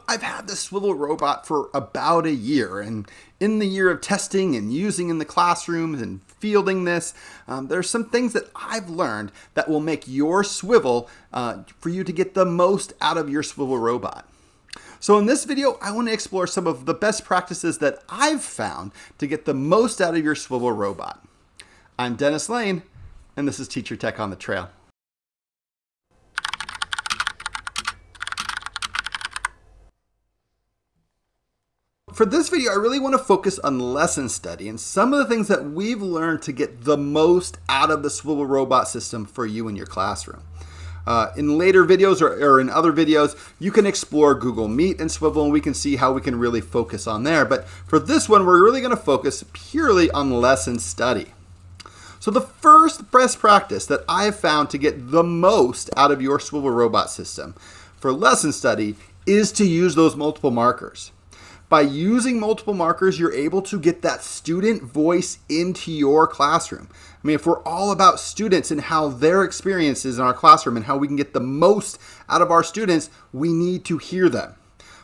I've had the Swivl robot for about a year, and in the year of testing and using in the classrooms and fielding this, there's some things that I've learned that will make your Swivl for you to get the most out of your Swivl robot. So in this video, I want to explore some of the best practices that I've found to get the most out of your Swivl robot. I'm Dennis Lane, and this is Teacher Tech on the Trail. For this video, I really want to focus on lesson study and some of the things that we've learned to get the most out of the Swivl robot system for you in your classroom. In later videos or in other videos, you can explore Google Meet and Swivl, and we can see how we can really focus on there. But for this one, we're really going to focus purely on lesson study. So the first best practice that I have found to get the most out of your Swivl robot system for lesson study is to use those multiple markers. By using multiple markers, you're able to get that student voice into your classroom. I mean, if we're all about students and how their experience is in our classroom and how we can get the most out of our students, we need to hear them.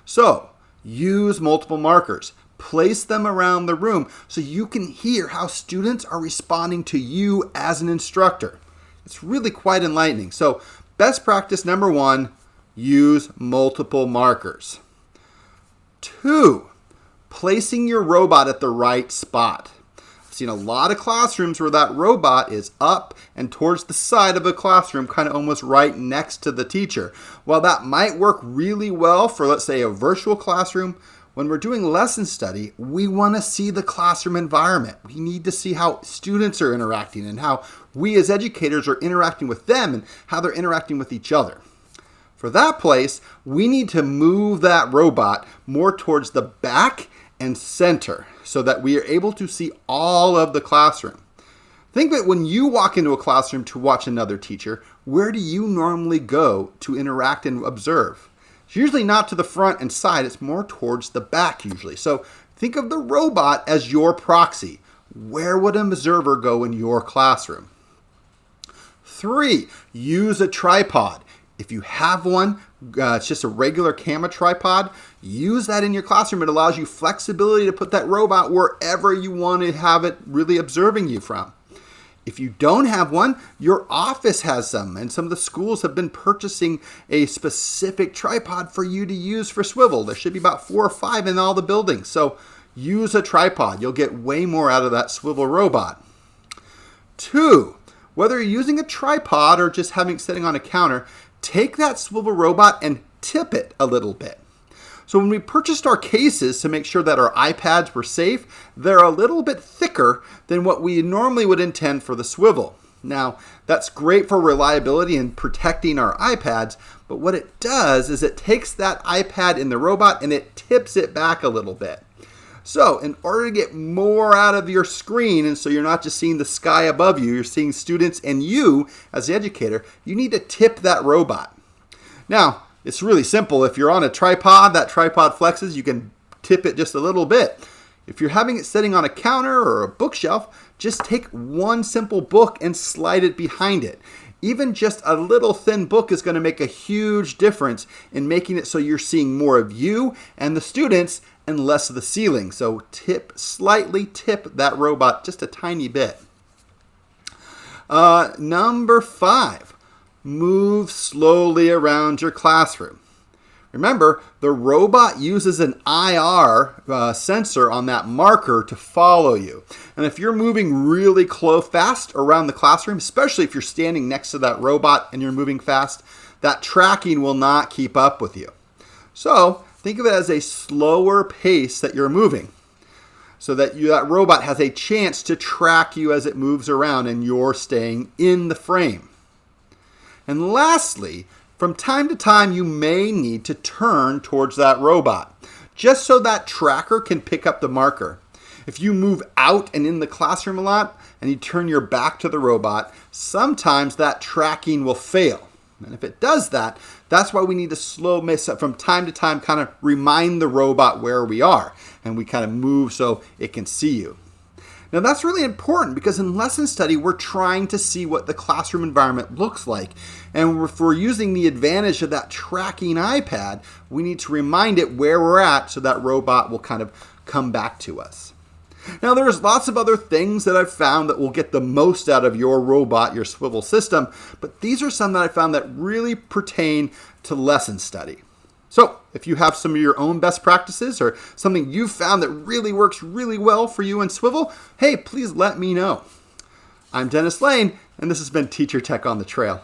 So use multiple markers. Place them around the room so you can hear how students are responding to you as an instructor. It's really quite enlightening. So best practice number one, use multiple markers. 2, placing your robot at the right spot. I've seen a lot of classrooms where that robot is up and towards the side of the classroom, kind of almost right next to the teacher. While that might work really well for, let's say, a virtual classroom, when we're doing lesson study, we want to see the classroom environment. We need to see how students are interacting and how we as educators are interacting with them and how they're interacting with each other. For that place, we need to move that robot more towards the back and center so that we are able to see all of the classroom. Think that when you walk into a classroom to watch another teacher, where do you normally go to interact and observe? It's usually not to the front and side, it's more towards the back usually. So think of the robot as your proxy. Where would an observer go in your classroom? 3, use a tripod. If you have one, it's just a regular camera tripod, use that in your classroom. It allows you flexibility to put that robot wherever you want to have it really observing you from. If you don't have one, your office has some, and some of the schools have been purchasing a specific tripod for you to use for Swivl. There should be about 4 or 5 in all the buildings. So use a tripod. You'll get way more out of that Swivl robot. 2, whether you're using a tripod or just sitting on a counter, take that Swivl robot and tip it a little bit. So when we purchased our cases to make sure that our iPads were safe, they're a little bit thicker than what we normally would intend for the Swivl. Now, that's great for reliability and protecting our iPads, but what it does is it takes that iPad in the robot and it tips it back a little bit. So in order to get more out of your screen, and so you're not just seeing the sky above you, you're seeing students and you as the educator, you need to tip that robot. Now, it's really simple. If you're on a tripod, that tripod flexes, you can tip it just a little bit. If you're having it sitting on a counter or a bookshelf, just take one simple book and slide it behind it. Even just a little thin book is going to make a huge difference in making it so you're seeing more of you and the students and less of the ceiling. So slightly tip that robot just a tiny bit. Number 5, move slowly around your classroom. Remember, the robot uses an IR sensor on that marker to follow you. And if you're moving really fast around the classroom, especially if you're standing next to that robot and you're moving fast, that tracking will not keep up with you. So think of it as a slower pace that you're moving so that that robot has a chance to track you as it moves around and you're staying in the frame. And lastly, from time to time, you may need to turn towards that robot, just so that tracker can pick up the marker. If you move out and in the classroom a lot, and you turn your back to the robot, sometimes that tracking will fail. And if it does that, that's why we need to from time to time, kind of remind the robot where we are, and we kind of move so it can see you. Now that's really important because in lesson study, we're trying to see what the classroom environment looks like. And if we're using the advantage of that tracking iPad, we need to remind it where we're at so that robot will kind of come back to us. Now there's lots of other things that I've found that will get the most out of your robot, your Swivl system, but these are some that I found that really pertain to lesson study. So if you have some of your own best practices or something you've found that really works really well for you in Swivl, hey, please let me know. I'm Dennis Lane, and this has been Teacher Tech on the Trail.